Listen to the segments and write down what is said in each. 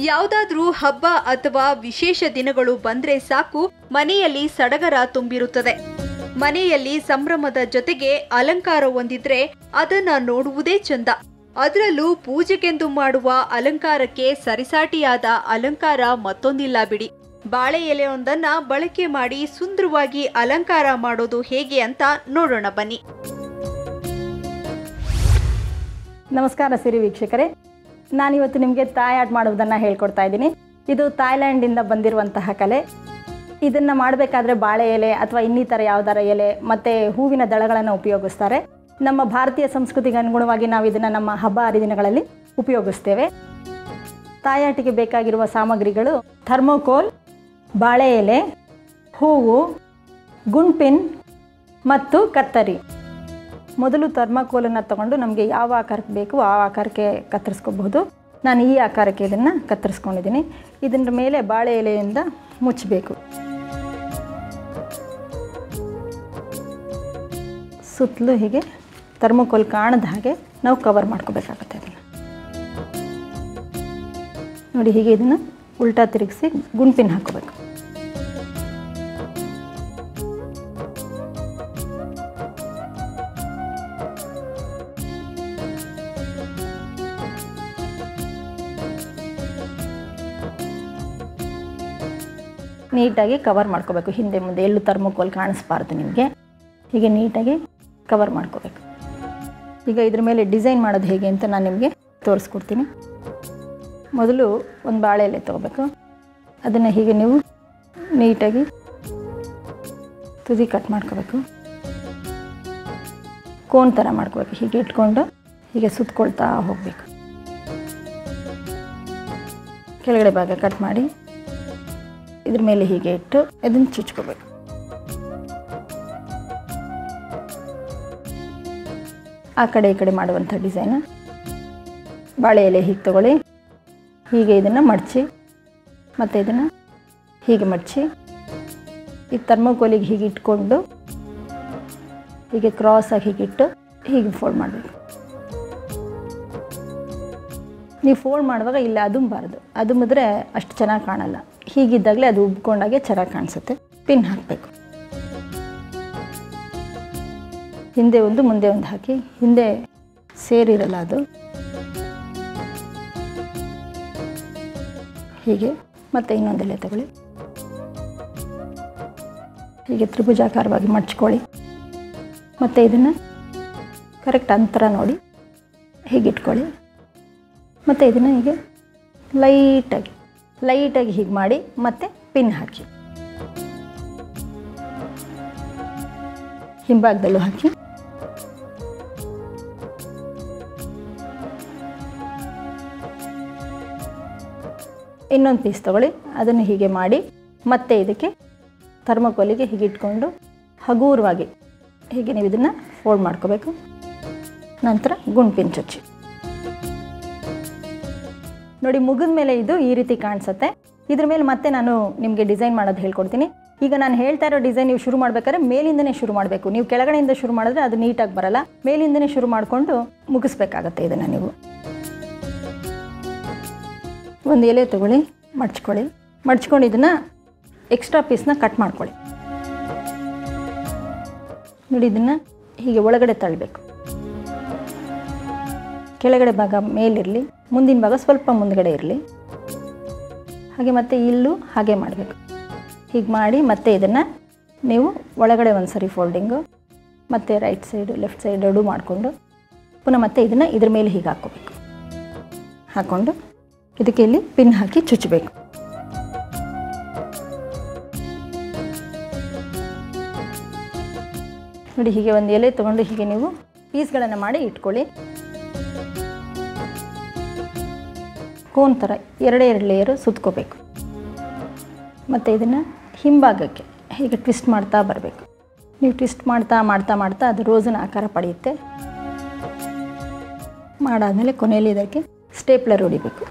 ಯಾವುದಾದ್ರೂ ಹಬ್ಬ ಅಥವಾ ವಿಶೇಷ ದಿನಗಳು ಬಂದ್ರೆ ಸಾಕು ಮನೆಯಲ್ಲಿ ಸಡಗರ ತುಂಬಿರುತ್ತದೆ. ಮನೆಯಲ್ಲಿ ಸಂಭ್ರಮದ ಜೊತೆಗೆ ಅಲಂಕಾರ ಹೊಂದಿದ್ರೆ ಅದನ್ನ ನೋಡುವುದೇ ಚಂದ. ಅದರಲ್ಲೂ ಪೂಜೆಗೆಂದು ಮಾಡುವ ಅಲಂಕಾರಕ್ಕೆ ಸರಿಸಾಟಿಯಾದ ಅಲಂಕಾರ ಮತ್ತೊಂದಿಲ್ಲ ಬಿಡಿ. ಬಾಳೆ ಎಲೆಯೊಂದನ್ನ ಬಳಕೆ ಮಾಡಿ ಸುಂದರವಾಗಿ ಅಲಂಕಾರ ಮಾಡೋದು ಹೇಗೆ ಅಂತ ನೋಡೋಣ ಬನ್ನಿ. ನಮಸ್ಕಾರ ಸಿರಿ ವೀಕ್ಷಕರೇ, ನಾನಿವತ್ತು ನಿಮಗೆ ತಾಯಿ ಆರ್ಟ್ ಮಾಡುವುದನ್ನು ಹೇಳ್ಕೊಡ್ತಾ ಇದ್ದೀನಿ. ಇದು ಥಾಯ್ಲ್ಯಾಂಡಿಂದ ಬಂದಿರುವಂತಹ ಕಲೆ. ಇದನ್ನು ಮಾಡಬೇಕಾದ್ರೆ ಬಾಳೆ ಎಲೆ ಅಥವಾ ಇನ್ನಿತರ ಯಾವುದಾರ ಎಲೆ ಮತ್ತು ಹೂವಿನ ದಳಗಳನ್ನು ಉಪಯೋಗಿಸ್ತಾರೆ. ನಮ್ಮ ಭಾರತೀಯ ಸಂಸ್ಕೃತಿಗೆ ಅನುಗುಣವಾಗಿ ನಾವು ಇದನ್ನು ನಮ್ಮ ಹಬ್ಬ ಹರಿದಿನಗಳಲ್ಲಿ ಉಪಯೋಗಿಸ್ತೇವೆ. ತಾಯಿ ಆರ್ಟಿಗೆ ಬೇಕಾಗಿರುವ ಸಾಮಗ್ರಿಗಳು ಥರ್ಮೋಕೋಲ್, ಬಾಳೆ ಎಲೆ, ಹೂವು, ಗುಂಡ್ಪಿನ್ ಮತ್ತು ಕತ್ತರಿ. ಮೊದಲು ಥರ್ಮಾಕೋಲನ್ನು ತಗೊಂಡು ನಮಗೆ ಯಾವ ಆಕಾರಕ್ಕೆ ಬೇಕು ಆ ಆಕಾರಕ್ಕೆ ಕತ್ತರಿಸ್ಕೋಬಹುದು. ನಾನು ಈ ಆಕಾರಕ್ಕೆ ಇದನ್ನು ಕತ್ತರಿಸ್ಕೊಂಡಿದ್ದೀನಿ. ಇದರ ಮೇಲೆ ಬಾಳೆ ಎಲೆಯಿಂದ ಮುಚ್ಚಬೇಕು. ಸುತ್ತಲೂ ಹೀಗೆ ಥರ್ಮೋಕೋಲ್ ಕಾಣದ ಹಾಗೆ ನಾವು ಕವರ್ ಮಾಡ್ಕೋಬೇಕಾಗುತ್ತೆ. ಇದನ್ನು ನೋಡಿ, ಹೀಗೆ ಇದನ್ನು ಉಲ್ಟಾ ತಿರುಗಿಸಿ ಗುಂಡ್ಪಿನ್ ಹಾಕೋಬೇಕು. ನೀಟಾಗಿ ಕವರ್ ಮಾಡ್ಕೋಬೇಕು. ಹಿಂದೆ ಮುಂದೆ ಎಲ್ಲೂ ಥರ್ಮೋಕೋಲ್ ಕಾಣಿಸ್ಬಾರ್ದು ನಿಮಗೆ. ಹೀಗೆ ನೀಟಾಗಿ ಕವರ್ ಮಾಡ್ಕೋಬೇಕು. ಈಗ ಇದ್ರ ಮೇಲೆ ಡಿಸೈನ್ ಮಾಡೋದು ಹೇಗೆ ಅಂತ ನಾನು ನಿಮಗೆ ತೋರಿಸ್ಕೊಡ್ತೀನಿ. ಮೊದಲು ಒಂದು ಬಾಳೆ ಎಲೆ ತೊಗೋಬೇಕು. ಅದನ್ನು ಹೀಗೆ ನೀವು ನೀಟಾಗಿ ತುದಿ ಕಟ್ ಮಾಡ್ಕೋಬೇಕು. ಕೋನ್ ಥರ ಮಾಡ್ಕೋಬೇಕು. ಹೀಗೆ ಇಟ್ಕೊಂಡು ಹೀಗೆ ಸುತ್ತಕೊಳ್ತಾ ಹೋಗಬೇಕು. ಕೆಳಗಡೆ ಭಾಗ ಕಟ್ ಮಾಡಿ ಇದ್ರ ಮೇಲೆ ಹೀಗೆ ಇಟ್ಟು ಅದನ್ನು ಚುಚ್ಕೋಬೇಕು. ಆ ಕಡೆ ಈ ಕಡೆ ಮಾಡುವಂಥ ಡಿಸೈನ್. ಬಾಳೆ ಎಲೆ ಹೀಗೆ ತಗೊಳ್ಳಿ. ಹೀಗೆ ಇದನ್ನು ಮಡಚಿ ಮತ್ತು ಇದನ್ನು ಹೀಗೆ ಮಡಚಿ ಈ ಥರ್ಮೋಕೋಲಿಗೆ ಹೀಗೆ ಇಟ್ಕೊಂಡು ಹೀಗೆ ಕ್ರಾಸಾಗಿ ಹೀಗಿಟ್ಟು ಹೀಗೆ ಫೋಲ್ಡ್ ಮಾಡಬೇಕು. ನೀವು ಫೋಲ್ಡ್ ಮಾಡುವಾಗ ಇಲ್ಲ ಅದುಂಬಾರ್ದು. ಅದುಮಿದ್ರೆ ಅಷ್ಟು ಚೆನ್ನಾಗಿ ಕಾಣಲ್ಲ. ಹೀಗಿದ್ದಾಗಲೇ ಅದು ಉಬ್ಕೊಂಡಾಗೆ ಚೆನ್ನಾಗಿ ಕಾಣಿಸುತ್ತೆ. ಪಿನ್ ಹಾಕಬೇಕು. ಹಿಂದೆ ಒಂದು ಮುಂದೆ ಒಂದು ಹಾಕಿ, ಹಿಂದೆ ಸೇರಿರಲ್ಲ ಅದು. ಹೀಗೆ ಮತ್ತೆ ಇನ್ನೊಂದೆಲೆ ತಗೊಳ್ಳಿ. ಹೀಗೆ ತ್ರಿಭುಜಾಕಾರವಾಗಿ ಮಡ್ಚ್ಕೊಳ್ಳಿ. ಮತ್ತು ಇದನ್ನು ಕರೆಕ್ಟ್ ಅಂತರ ನೋಡಿ ಹೀಗಿಟ್ಕೊಳ್ಳಿ. ಮತ್ತು ಇದನ್ನು ಹೀಗೆ ಲೈಟಾಗಿ ಹೀಗೆ ಮಾಡಿ ಮತ್ತೆ ಪಿನ್ ಹಾಕಿ. ಹಿಂಭಾಗದಲ್ಲೂ ಹಾಕಿ. ಇನ್ನೊಂದು ಪೀಸ್ ತಗೊಳ್ಳಿ. ಅದನ್ನು ಹೀಗೆ ಮಾಡಿ ಮತ್ತೆ ಇದಕ್ಕೆ ಥರ್ಮೋಕೋಲಿಗೆ ಹೀಗೆ ಇಟ್ಕೊಂಡು ಹಗೂರವಾಗಿ ಹೀಗೆ ನೀವು ಇದನ್ನು ಫೋಲ್ಡ್ ಮಾಡ್ಕೋಬೇಕು. ನಂತರ ಗುಂಡ್ಪಿನ್ ಚುಚ್ಚಿ ನೋಡಿ. ಮುಗಿದ ಮೇಲೆ ಇದು ಈ ರೀತಿ ಕಾಣಿಸುತ್ತೆ. ಇದ್ರ ಮೇಲೆ ಮತ್ತೆ ನಾನು ನಿಮಗೆ ಡಿಸೈನ್ ಮಾಡೋದು ಹೇಳ್ಕೊಡ್ತೀನಿ. ಈಗ ನಾನು ಹೇಳ್ತಾ ಇರೋ ಡಿಸೈನ್ ನೀವು ಶುರು ಮಾಡಬೇಕಾದ್ರೆ ಮೇಲಿಂದನೇ ಶುರು ಮಾಡಬೇಕು. ನೀವು ಕೆಳಗಡೆಯಿಂದ ಶುರು ಮಾಡಿದ್ರೆ ಅದು ನೀಟಾಗಿ ಬರಲ್ಲ. ಮೇಲಿಂದನೇ ಶುರು ಮಾಡಿಕೊಂಡು ಮುಗಿಸ್ಬೇಕಾಗತ್ತೆ. ಇದನ್ನು ನೀವು ಒಂದು ಎಲೆ ತಗೊಳ್ಳಿ, ಮಡ್ಚ್ಕೊಳ್ಳಿ. ಮಡ್ಚ್ಕೊಂಡು ಇದನ್ನು ಎಕ್ಸ್ಟ್ರಾ ಪೀಸ್ನ ಕಟ್ ಮಾಡ್ಕೊಳ್ಳಿ. ನೋಡಿ, ಇದನ್ನು ಹೀಗೆ ಒಳಗಡೆ ತಳ್ಳಬೇಕು. ಕೆಳಗಡೆ ಭಾಗ ಮೇಲಿರಲಿ, ಮುಂದಿನ ಭಾಗ ಸ್ವಲ್ಪ ಮುಂದ್ಗಡೆ ಇರಲಿ. ಹಾಗೆ ಮತ್ತೆ ಇಲ್ಲೂ ಹಾಗೆ ಮಾಡಬೇಕು. ಹೀಗೆ ಮಾಡಿ ಮತ್ತೆ ಇದನ್ನು ನೀವು ಒಳಗಡೆ ಒಂದು ಸರಿ ಫೋಲ್ಡಿಂಗು ಮತ್ತು ರೈಟ್ ಸೈಡು ಲೆಫ್ಟ್ ಸೈಡ್ ಎರಡೂ ಮಾಡಿಕೊಂಡು ಪುನಃ ಮತ್ತೆ ಇದನ್ನು ಇದ್ರ ಮೇಲೆ ಹೀಗೆ ಹಾಕ್ಕೋಬೇಕು. ಹಾಕ್ಕೊಂಡು ಇದಕ್ಕೆ ಇಲ್ಲಿ ಪಿನ್ ಹಾಕಿ ಚುಚ್ಚಬೇಕು. ನೋಡಿ, ಹೀಗೆ ಒಂದು ಎಲೆ ತೊಗೊಂಡು ಹೀಗೆ ನೀವು ಪೀಸ್ಗಳನ್ನು ಮಾಡಿ ಇಟ್ಕೊಳ್ಳಿ. ಕೋನ್ ಥರ ಎರಡೇ ಲೇಯರು ಸುತ್ಕೋಬೇಕು. ಮತ್ತು ಇದನ್ನು ಹಿಂಭಾಗಕ್ಕೆ ಹೀಗೆ ಟ್ವಿಸ್ಟ್ ಮಾಡ್ತಾ ಬರಬೇಕು. ನೀವು ಟ್ವಿಸ್ಟ್ ಮಾಡ್ತಾ ಮಾಡ್ತಾ ಮಾಡ್ತಾ ಅದು ರೋಸಿನ ಆಕಾರ ಪಡೆಯುತ್ತೆ. ಮಾಡಾದಮೇಲೆ ಕೊನೆಯಲ್ಲಿ ಇದಕ್ಕೆ ಸ್ಟೇಪ್ಲರ್ ಹೊಡಿಬೇಕು.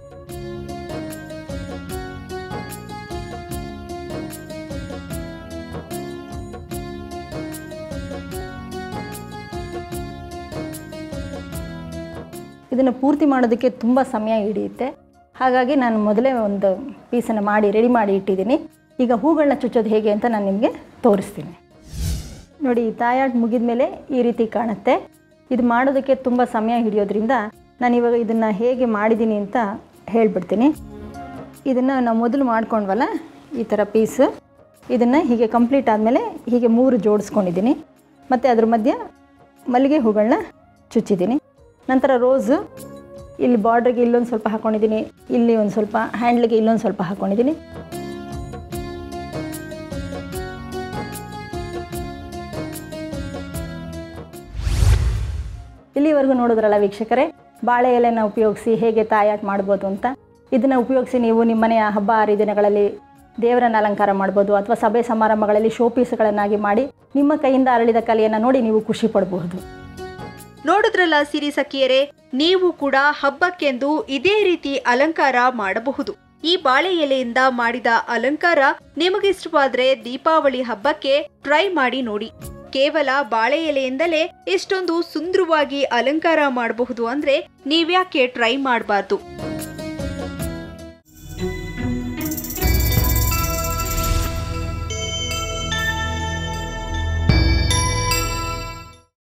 ಇದನ್ನು ಪೂರ್ತಿ ಮಾಡೋದಕ್ಕೆ ತುಂಬ ಸಮಯ ಹಿಡಿಯುತ್ತೆ. ಹಾಗಾಗಿ ನಾನು ಮೊದಲೇ ಒಂದು ಪೀಸನ್ನು ರೆಡಿ ಮಾಡಿ ಇಟ್ಟಿದ್ದೀನಿ. ಈಗ ಹೂಗಳನ್ನ ಚುಚ್ಚೋದು ಹೇಗೆ ಅಂತ ನಾನು ನಿಮಗೆ ತೋರಿಸ್ತೀನಿ. ನೋಡಿ, ತಾಯಿ ಆರ್ಟ್ ಮುಗಿದ ಮೇಲೆ ಈ ರೀತಿ ಕಾಣುತ್ತೆ. ಇದು ಮಾಡೋದಕ್ಕೆ ತುಂಬ ಸಮಯ ಹಿಡಿಯೋದ್ರಿಂದ ನಾನು ಇವಾಗ ಇದನ್ನು ಹೇಗೆ ಮಾಡಿದ್ದೀನಿ ಅಂತ ಹೇಳಿಬಿಡ್ತೀನಿ. ಇದನ್ನು ನಾವು ಮೊದಲು ಮಾಡ್ಕೊಂಡ್ವಲ್ಲ ಈ ಥರ ಪೀಸು, ಇದನ್ನು ಹೀಗೆ ಕಂಪ್ಲೀಟ್ ಆದಮೇಲೆ ಹೀಗೆ 3 ಜೋಡಿಸ್ಕೊಂಡಿದ್ದೀನಿ. ಮತ್ತು ಅದ್ರ ಮಧ್ಯೆ ಮಲ್ಲಿಗೆ ಹೂಗಳನ್ನ ಚುಚ್ಚಿದ್ದೀನಿ. ನಂತರ ರೋಸು ಇಲ್ಲಿ ಬಾರ್ಡ್ರಿಗೆ ಇಲ್ಲೊಂದು ಸ್ವಲ್ಪ ಹಾಕ್ಕೊಂಡಿದ್ದೀನಿ, ಇಲ್ಲಿ ಒಂದು ಸ್ವಲ್ಪ ಹ್ಯಾಂಡ್ಲಿಗೆ ಇಲ್ಲೊಂದು ಸ್ವಲ್ಪ ಹಾಕ್ಕೊಂಡಿದ್ದೀನಿ. ಇಲ್ಲಿವರೆಗೂ ನೋಡಿದ್ರಲ್ಲ ವೀಕ್ಷಕರೇ, ಬಾಳೆ ಎಲೆನ ಉಪಯೋಗಿಸಿ ಹೇಗೆ ತಾಯಿ ಆರ್ಟ್ ಮಾಡ್ಬೋದು ಅಂತ. ಇದನ್ನು ಉಪಯೋಗಿಸಿ ನೀವು ನಿಮ್ಮ ಮನೆಯ ಹಬ್ಬ ಹರಿದಿನಗಳಲ್ಲಿ ದೇವರನ್ನ ಅಲಂಕಾರ ಮಾಡ್ಬೋದು, ಅಥವಾ ಸಭೆ ಸಮಾರಂಭಗಳಲ್ಲಿ ಶೋ ಪೀಸ್ಗಳನ್ನಾಗಿ ಮಾಡಿ ನಿಮ್ಮ ಕೈಯಿಂದ ಅರಳಿದ ಕಲೆಯನ್ನು ನೋಡಿ ನೀವು ಖುಷಿ ಪಡಬಹುದು. ನೋಡಿದ್ರಲ್ಲ ಸಿರಿ ಸಖಿಯರೇ, ನೀವು ಕೂಡ ಹಬ್ಬಕ್ಕೆಂದು ಇದೇ ರೀತಿ ಅಲಂಕಾರ ಮಾಡಬಹುದು. ಈ ಬಾಳೆ ಎಲೆಯಿಂದ ಮಾಡಿದ ಅಲಂಕಾರ ನಿಮಗಿಷ್ಟವಾದ್ರೆ ದೀಪಾವಳಿ ಹಬ್ಬಕ್ಕೆ ಟ್ರೈ ಮಾಡಿ ನೋಡಿ. ಕೇವಲ ಬಾಳೆ ಎಲೆಯಿಂದಲೇ ಎಷ್ಟೊಂದು ಸುಂದರವಾಗಿ ಅಲಂಕಾರ ಮಾಡಬಹುದು ಅಂದ್ರೆ ನೀವ್ಯಾಕೆ ಟ್ರೈ ಮಾಡಬಾರ್ದು?